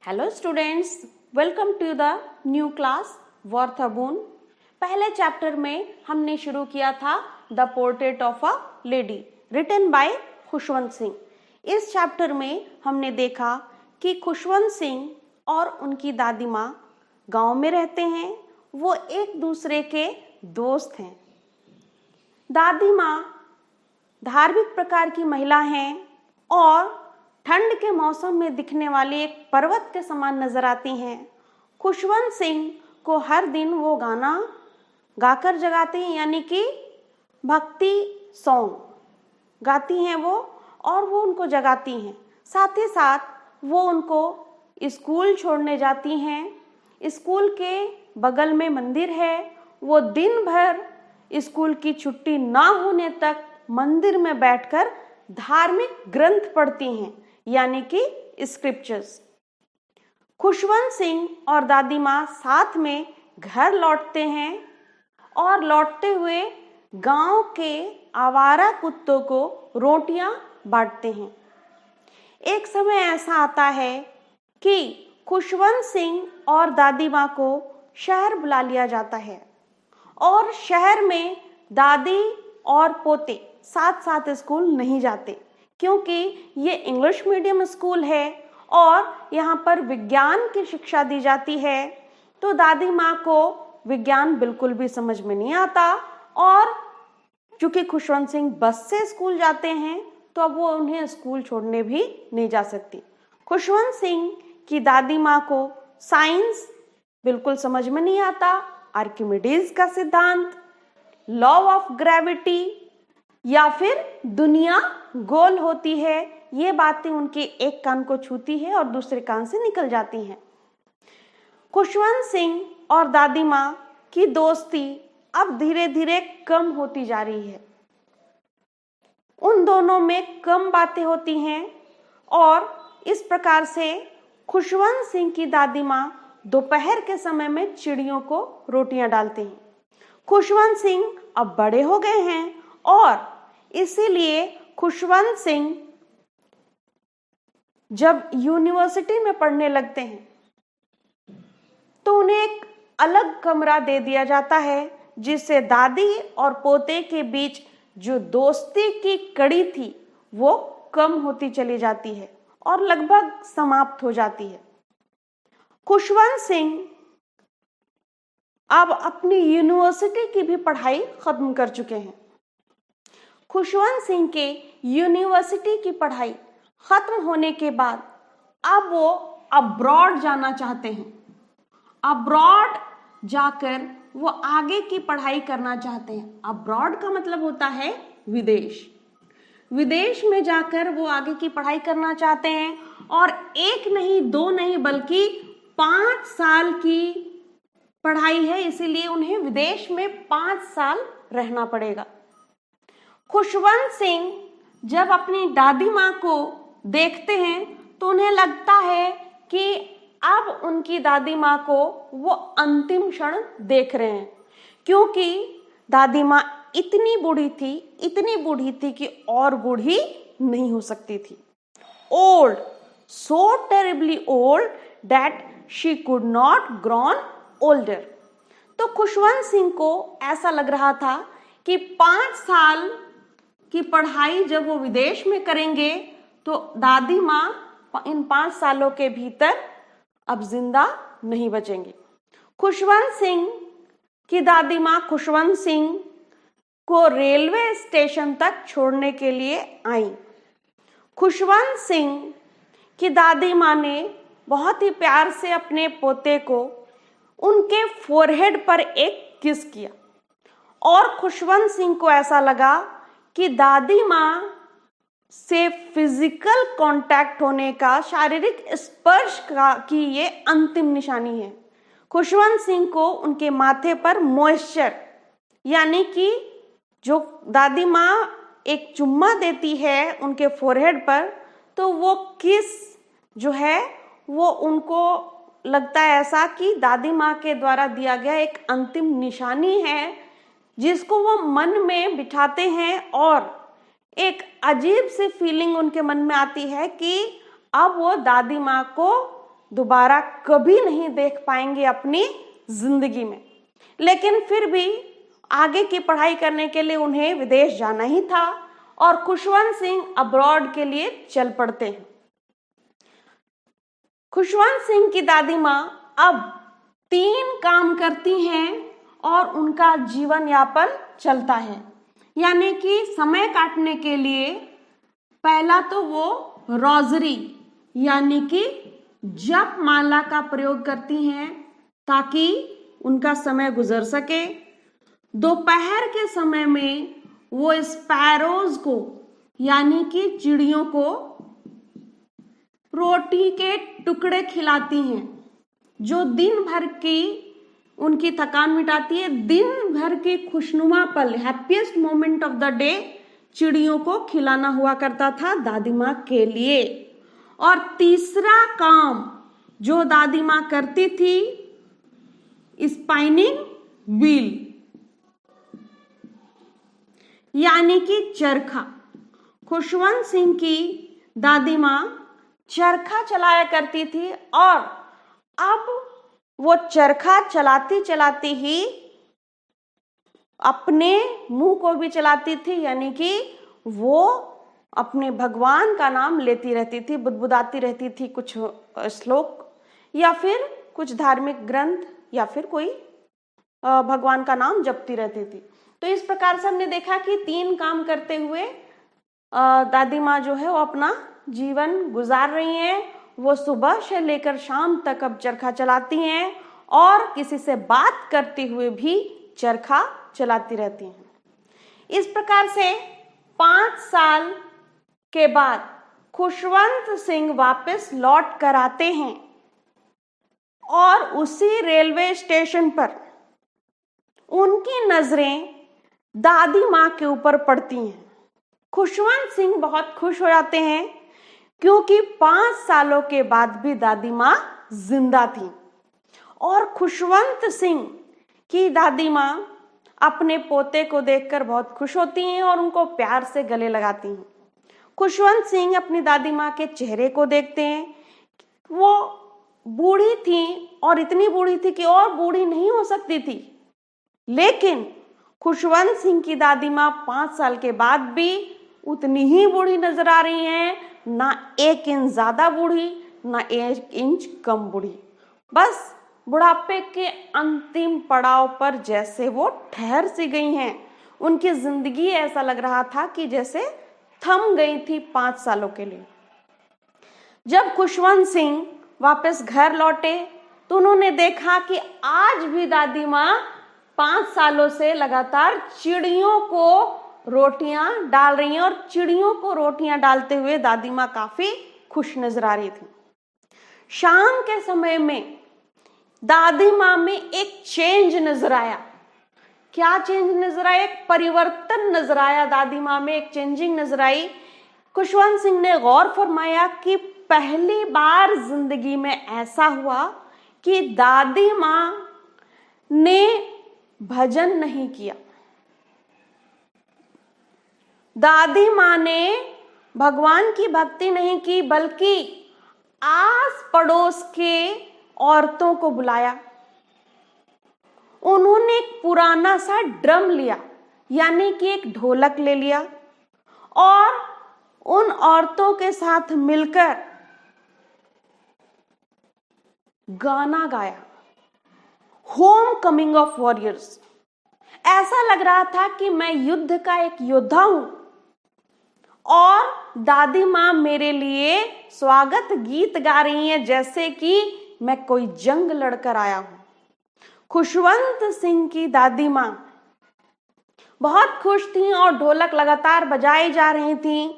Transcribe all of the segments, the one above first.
Hello students, welcome to the new class worth a boon. पहले chapter में हमने शुरू किया था the portrait of a lady written by Khushwant Singh. इस चैप्टर में हमने देखा कि खुशवंत सिंह और उनकी दादी माँ गांव में रहते हैं। वो एक दूसरे के दोस्त हैं। दादी माँ धार्मिक प्रकार की महिला हैं और ठंड के मौसम में दिखने वाली एक पर्वत के समान नजर आती हैं। खुशवंत सिंह को हर दिन वो गाना गाकर जगाते हैं, यानी कि भक्ति सॉन्ग गाती हैं वो, और वो उनको जगाती हैं। साथ ही साथ वो उनको स्कूल छोड़ने जाती हैं। स्कूल के बगल में मंदिर है। वो दिन भर स्कूल की छुट्टी ना होने तक मंदिर में बैठकर धार्मिक ग्रंथ पढ़ती हैं, यानी कि स्क्रिप्चर्स। खुशवंत सिंह और दादी माँ साथ में घर लौटते हैं और लौटते हुए गांव के आवारा कुत्तों को रोटियां बांटते हैं। एक समय ऐसा आता है कि खुशवंत सिंह और दादी माँ को शहर बुला लिया जाता है और शहर में दादी और पोते साथ साथ स्कूल नहीं जाते, क्योंकि ये इंग्लिश मीडियम स्कूल है और यहाँ पर विज्ञान की शिक्षा दी जाती है। तो दादी माँ को विज्ञान बिल्कुल भी समझ में नहीं आता, और चूंकि खुशवंत सिंह बस से स्कूल जाते हैं तो अब वो उन्हें स्कूल छोड़ने भी नहीं जा सकती। खुशवंत सिंह की दादी माँ को साइंस बिल्कुल समझ में नहीं आता। आर्किमिडीज का सिद्धांत, लॉ ऑफ ग्रेविटी या फिर दुनिया गोल होती है, ये बातें उनके एक कान को छूती है और दूसरे कान से निकल जाती हैं। खुशवंत सिंह और दादी माँ की दोस्ती अब धीरे धीरे कम होती जा रही है। उन दोनों में कम बातें होती हैं और इस प्रकार से खुशवंत सिंह की दादी माँ दोपहर के समय में चिड़ियों को रोटियां डालते हैं। खुशवंत सिंह अब बड़े हो गए हैं और इसीलिए खुशवंत सिंह जब यूनिवर्सिटी में पढ़ने लगते हैं तो उन्हें एक अलग कमरा दे दिया जाता है, जिससे दादी और पोते के बीच जो दोस्ती की कड़ी थी वो कम होती चली जाती है और लगभग समाप्त हो जाती है। खुशवंत सिंह अब अपनी यूनिवर्सिटी की भी पढ़ाई खत्म कर चुके हैं। खुशवंत सिंह के यूनिवर्सिटी की पढ़ाई खत्म होने के बाद अब वो अब्रॉड जाना चाहते हैं। अब्रॉड जाकर वो आगे की पढ़ाई करना चाहते हैं। अब्रॉड का मतलब होता है विदेश। विदेश में जाकर वो आगे की पढ़ाई करना चाहते हैं, और एक नहीं दो नहीं बल्कि 5 साल की पढ़ाई है, इसीलिए उन्हें विदेश में 5 साल रहना पड़ेगा। खुशवंत सिंह जब अपनी दादी माँ को देखते हैं तो उन्हें लगता है कि अब उनकी दादी माँ को वो अंतिम क्षण देख रहे हैं, क्योंकि दादी माँ इतनी बूढ़ी थी कि और बूढ़ी नहीं हो सकती थी। Old, so terribly old that she could not grown older. तो खुशवंत सिंह को ऐसा लग रहा था कि 5 साल की पढ़ाई जब वो विदेश में करेंगे तो दादी माँ इन 5 सालों के भीतर अब जिंदा नहीं बचेंगे। खुशवंत सिंह की दादी माँ खुशवंत सिंह को रेलवे स्टेशन तक छोड़ने के लिए आई। खुशवंत सिंह की दादी माँ ने बहुत ही प्यार से अपने पोते को उनके फोरहेड पर एक किस किया, और खुशवंत सिंह को ऐसा लगा कि दादी माँ से फिजिकल कांटेक्ट होने का, शारीरिक स्पर्श का की ये अंतिम निशानी है। खुशवंत सिंह को उनके माथे पर मॉइस्चर, यानी कि जो दादी माँ एक चुम्मा देती है उनके फोरहेड पर, तो वो किस जो है वो उनको लगता है ऐसा कि दादी माँ के द्वारा दिया गया एक अंतिम निशानी है, जिसको वो मन में बिठाते हैं, और एक अजीब सी फीलिंग उनके मन में आती है कि अब वो दादी माँ को दोबारा कभी नहीं देख पाएंगे अपनी जिंदगी में। लेकिन फिर भी आगे की पढ़ाई करने के लिए उन्हें विदेश जाना ही था और खुशवंत सिंह अब्रॉड के लिए चल पड़ते हैं। खुशवंत सिंह की दादी माँ अब 3 काम करती हैं और उनका जीवन यापन चलता है। यानी कि समय काटने के लिए पहला तो वो रोजरी यानी कि जप माला का प्रयोग करती हैं ताकि उनका समय गुजर सके। दोपहर के समय में वो स्पैरोज को यानी कि चिड़ियों को रोटी के टुकड़े खिलाती हैं, जो दिन भर की उनकी थकान मिटाती है। दिन भर की खुशनुमा पल, happiest moment of the day चिड़ियों को खिलाना हुआ करता था दादी माँ के लिए। और तीसरा काम जो दादी माँ करती थी, स्पाइनिंग व्हील यानी कि चरखा। खुशवंत सिंह की दादी माँ चरखा चलाया करती थी और अब वो चरखा चलाती चलाती ही अपने मुंह को भी चलाती थी, यानी कि वो अपने भगवान का नाम लेती रहती थी, बुदबुदाती रहती थी कुछ श्लोक या फिर कुछ धार्मिक ग्रंथ या फिर कोई भगवान का नाम जपती रहती थी। तो इस प्रकार से हमने देखा कि 3 काम करते हुए दादी माँ जो है वो अपना जीवन गुजार रही हैं। वो सुबह से लेकर शाम तक अब चरखा चलाती हैं और किसी से बात करते हुए भी चरखा चलाती रहती हैं। इस प्रकार से 5 साल के बाद खुशवंत सिंह वापस लौट कर आते हैं और उसी रेलवे स्टेशन पर उनकी नजरें दादी माँ के ऊपर पड़ती हैं। खुशवंत सिंह बहुत खुश हो जाते हैं क्योंकि 5 सालों के बाद भी दादी माँ जिंदा थी। और खुशवंत सिंह की दादी माँ अपने पोते को देखकर बहुत खुश होती हैं और उनको प्यार से गले लगाती हैं। खुशवंत सिंह अपनी दादी माँ के चेहरे को देखते हैं। वो बूढ़ी थी और इतनी बूढ़ी थी कि और बूढ़ी नहीं हो सकती थी, लेकिन खुशवंत सिंह की दादी माँ 5 साल के बाद भी उतनी ही बूढ़ी नजर आ रही हैं, ना 1 इंच ज्यादा बूढ़ी ना 1 इंच कम बूढ़ी। बस बुढ़ापे के अंतिम पड़ाव पर जैसे वो ठहर सी गई हैं। उनकी जिंदगी ऐसा लग रहा था कि जैसे थम गई थी 5 सालों के लिए। जब खुशवंत सिंह वापस घर लौटे तो उन्होंने देखा कि आज भी दादी माँ 5 सालों से लगातार चिड़ियों को रोटियां डाल रही हैं और चिड़ियों को रोटियां डालते हुए दादी माँ काफी खुश नजर आ रही थी। शाम के समय में दादी माँ में एक चेंज नजर आया। क्या चेंज नजर आया? एक परिवर्तन नजर आया। दादी माँ में एक चेंजिंग नजर आई। खुशवंत सिंह ने गौर फरमाया कि पहली बार जिंदगी में ऐसा हुआ कि दादी माँ ने भजन नहीं किया। दादी माँ ने भगवान की भक्ति नहीं की, बल्कि आस पड़ोस के औरतों को बुलाया। उन्होंने एक पुराना सा ड्रम लिया, यानी कि एक ढोलक ले लिया और उन औरतों के साथ मिलकर गाना गाया, होम कमिंग ऑफ वॉरियर्स। ऐसा लग रहा था कि मैं युद्ध का एक योद्धा हूं और दादी माँ मेरे लिए स्वागत गीत गा रही हैं, जैसे कि मैं कोई जंग लड़कर आया हूं। खुशवंत सिंह की दादी माँ बहुत खुश थीं और ढोलक लगातार बजाई जा रही थीं।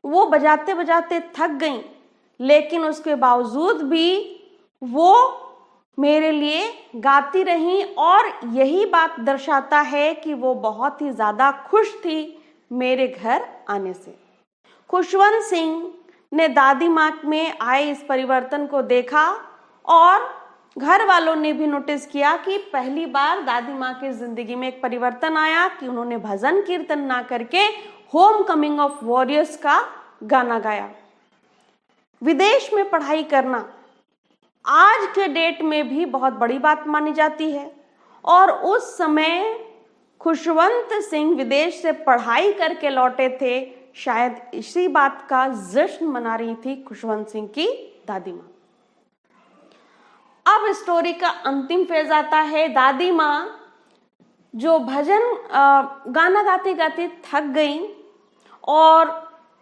वो बजाते बजाते थक गईं, लेकिन उसके बावजूद भी वो मेरे लिए गाती रहीं और यही बात दर्शाता है कि वो बहुत ही ज्यादा खुश थी मेरे घर आने से। खुशवंत सिंह ने दादी माँ में आए इस परिवर्तन को देखा और घर वालों ने भी नोटिस किया कि पहली बार दादी माँ की जिंदगी में एक परिवर्तन आया कि उन्होंने भजन कीर्तन ना करके होम कमिंग ऑफ वॉरियर्स का गाना गाया। विदेश में पढ़ाई करना आज के डेट में भी बहुत बड़ी बात मानी जाती है। और उस समय खुशवंत सिंह विदेश से पढ़ाई करके लौटे थे, शायद इसी बात का जश्न मना रही थी खुशवंत सिंह की दादी माँ। अब स्टोरी का अंतिम फेज आता है। दादी माँ जो भजन गाना गाते गाते थक गई और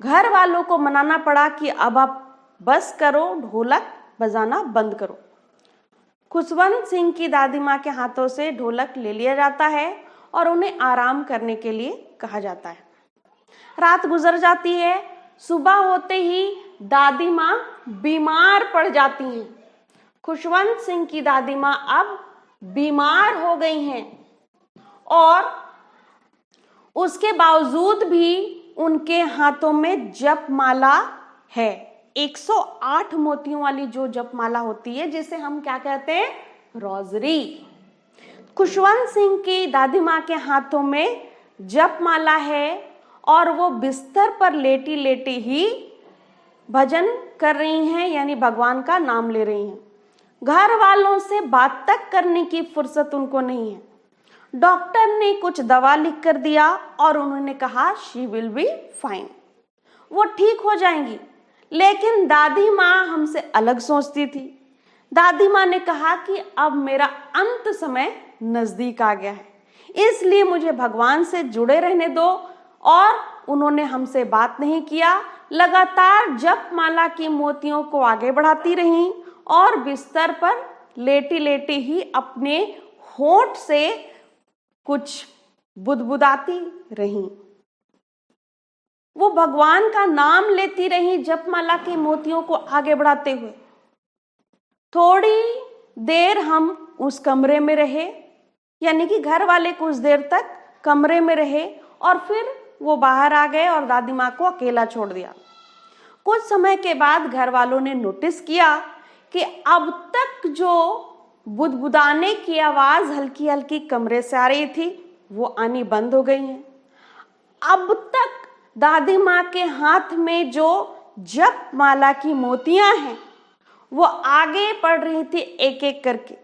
घर वालों को मनाना पड़ा कि अब आप बस करो, ढोलक बजाना बंद करो। खुशवंत सिंह की दादी माँ के हाथों से ढोलक ले लिया जाता है और उन्हें आराम करने के लिए कहा जाता है। रात गुजर जाती है। सुबह होते ही दादी माँ बीमार पड़ जाती हैं। खुशवंत सिंह की दादी माँ अब बीमार हो गई हैं और उसके बावजूद भी उनके हाथों में जपमाला है। 108 मोतियों वाली जो जपमाला होती है, जिसे हम क्या कहते हैं, रोजरी। खुशवंत सिंह की दादी माँ के हाथों में जपमाला है और वो बिस्तर पर लेटी लेटी ही भजन कर रही हैं, यानी भगवान का नाम ले रही हैं। घर वालों से बात तक करने की फुर्सत उनको नहीं है। डॉक्टर ने कुछ दवा लिख कर दिया और उन्होंने कहा शी विल बी फाइन, वो ठीक हो जाएंगी। लेकिन दादी माँ हमसे अलग सोचती थी। दादी माँ ने कहा कि अब मेरा अंत समय नजदीक आ गया है, इसलिए मुझे भगवान से जुड़े रहने दो। और उन्होंने हमसे बात नहीं किया, लगातार जपमाला की मोतियों को आगे बढ़ाती रहीं और बिस्तर पर लेटी लेटी ही अपने होंठ से कुछ बुदबुदाती रहीं। वो भगवान का नाम लेती रही जपमाला के मोतियों को आगे बढ़ाते हुए। थोड़ी देर हम उस कमरे में रहे, यानी कि घर वाले कुछ देर तक कमरे में रहे और फिर वो बाहर आ गए और दादी माँ को अकेला छोड़ दिया। कुछ समय के बाद घर वालों ने नोटिस किया कि अब तक जो बुदबुदाने की आवाज हल्की हल्की कमरे से आ रही थी, वो आनी बंद हो गई है। अब तक दादी माँ के हाथ में जो जपमाला की मोतियां हैं, वो आगे बढ़ रही थी एक एक करके।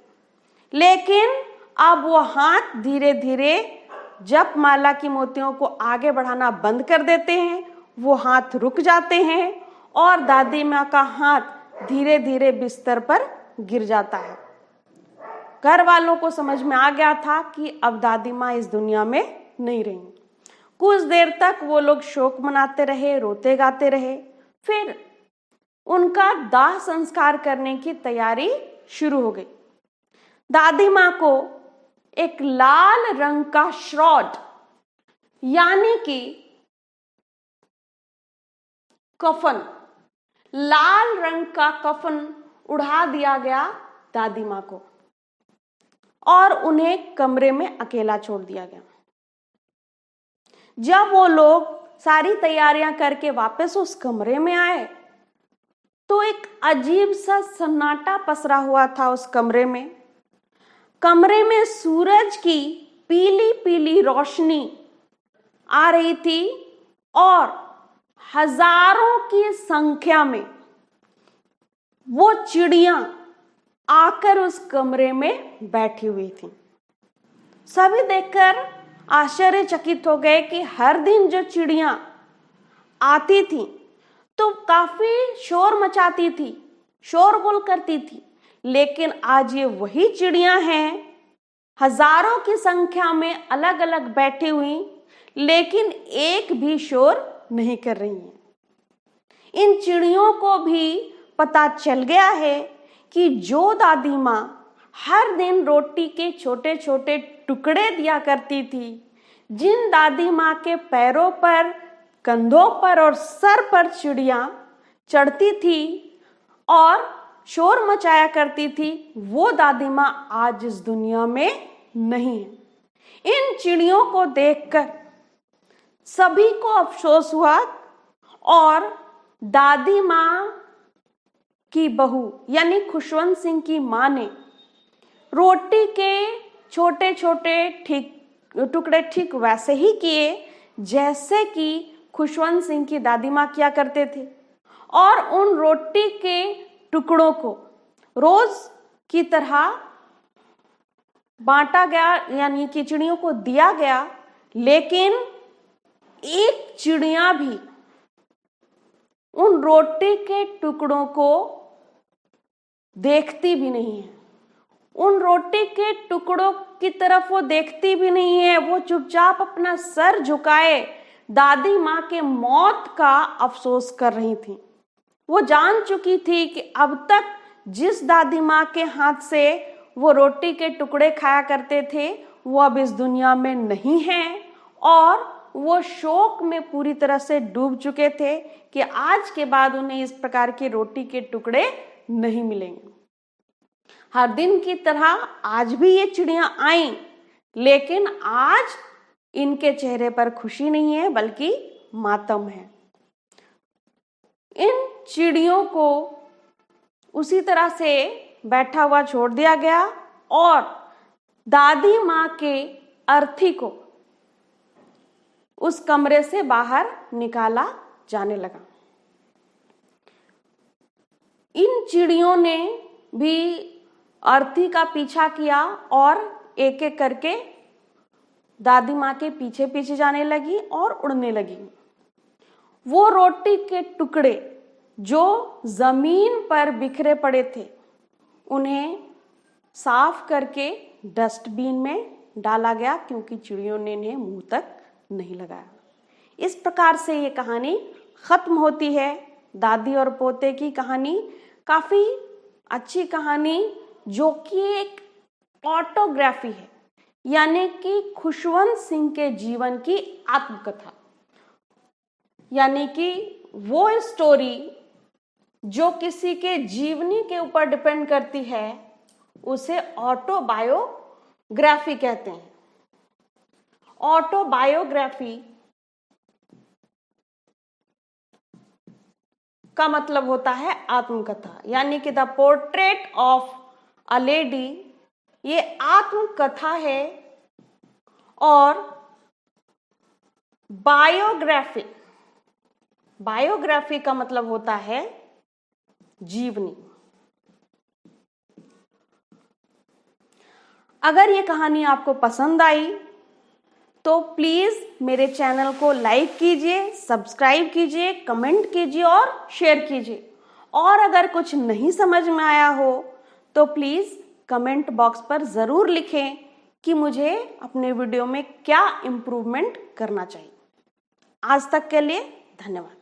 लेकिन अब वो हाथ धीरे धीरे जपमाला की मोतियों को आगे बढ़ाना बंद कर देते हैं। वो हाथ रुक जाते हैं और दादी माँ का हाथ धीरे धीरे बिस्तर पर गिर जाता है। घर वालों को समझ में आ गया था कि अब दादी माँ इस दुनिया में नहीं रही। कुछ देर तक वो लोग शोक मनाते रहे, रोते गाते रहे। फिर उनका दाह संस्कार करने की तैयारी शुरू हो गई। दादी माँ को एक लाल रंग का श्रॉड, यानी कि कफन, लाल रंग का कफन उड़ा दिया गया दादी माँ को और उन्हें कमरे में अकेला छोड़ दिया गया। जब वो लोग सारी तैयारियां करके वापस उस कमरे में आए तो एक अजीब सा सन्नाटा पसरा हुआ था उस कमरे में। कमरे में सूरज की पीली पीली रोशनी आ रही थी और हजारों की संख्या में वो चिड़ियां आकर उस कमरे में बैठी हुई थी। सभी देखकर आश्चर्यचकित हो गए कि हर दिन जो चिड़ियां आती थी तो काफी शोर मचाती थी, शोरगुल करती थी, लेकिन आज ये वही चिड़ियां हैं, हजारों की संख्या में अलग अलग बैठी हुई, लेकिन एक भी शोर नहीं कर रही हैं। इन चिड़ियों को भी पता चल गया है कि जो दादी माँ हर दिन रोटी के छोटे छोटे टुकड़े दिया करती थी, जिन दादी माँ के पैरों पर, कंधों पर और सर पर चिड़ियां चढ़ती थी और शोर मचाया करती थी, वो दादी माँ आज इस दुनिया में नहीं है। इन चिड़ियों को देखकर सभी को अफसोस हुआ और दादी माँ की बहू यानी खुशवंत सिंह की माँ ने रोटी के छोटे छोटे टुकड़े ठीक वैसे ही किए जैसे कि खुशवंत सिंह की दादी माँ किया करते थे और उन रोटी के टुकड़ों को रोज की तरह बांटा गया, यानी कि चिड़ियों को दिया गया, लेकिन एक चिड़िया भी उन रोटी के टुकड़ों को देखती भी नहीं है। उन रोटी के टुकड़ों की तरफ वो देखती भी नहीं है। वो चुपचाप अपना सर झुकाए दादी माँ के मौत का अफसोस कर रही थी। वो जान चुकी थी कि अब तक जिस दादी माँ के हाथ से वो रोटी के टुकड़े खाया करते थे वो अब इस दुनिया में नहीं हैं, और वो शोक में पूरी तरह से डूब चुके थे कि आज के बाद उन्हें इस प्रकार के रोटी के टुकड़े नहीं मिलेंगे। हर दिन की तरह आज भी ये चिड़ियां आईं, लेकिन आज इनके चेहरे पर खुशी नहीं है बल्कि मातम है। इन चिड़ियों को उसी तरह से बैठा हुआ छोड़ दिया गया और दादी माँ के अर्थी को उस कमरे से बाहर निकाला जाने लगा। इन चिड़ियों ने भी अर्थी का पीछा किया और एक एक करके दादी माँ के पीछे पीछे जाने लगी और उड़ने लगी। वो रोटी के टुकड़े जो जमीन पर बिखरे पड़े थे उन्हें साफ करके डस्टबिन में डाला गया, क्योंकि चिड़ियों ने इन्हें मुंह तक नहीं लगाया। इस प्रकार से ये कहानी खत्म होती है। दादी और पोते की कहानी काफी अच्छी कहानी, जो कि एक ऑटोग्राफी है, यानी कि खुशवंत सिंह के जीवन की आत्मकथा, यानी कि वो स्टोरी जो किसी के जीवनी के ऊपर डिपेंड करती है उसे ऑटोबायोग्राफी कहते हैं। ऑटोबायोग्राफी का मतलब होता है आत्मकथा, यानी कि the portrait of a lady, ये आत्मकथा है। और बायोग्राफी, बायोग्राफी का मतलब होता है जीवनी। अगर ये कहानी आपको पसंद आई तो प्लीज मेरे चैनल को लाइक कीजिए, सब्सक्राइब कीजिए, कमेंट कीजिए और शेयर कीजिए। और अगर कुछ नहीं समझ में आया हो तो प्लीज कमेंट बॉक्स पर जरूर लिखें कि मुझे अपने वीडियो में क्या इम्प्रूवमेंट करना चाहिए। आज तक के लिए धन्यवाद।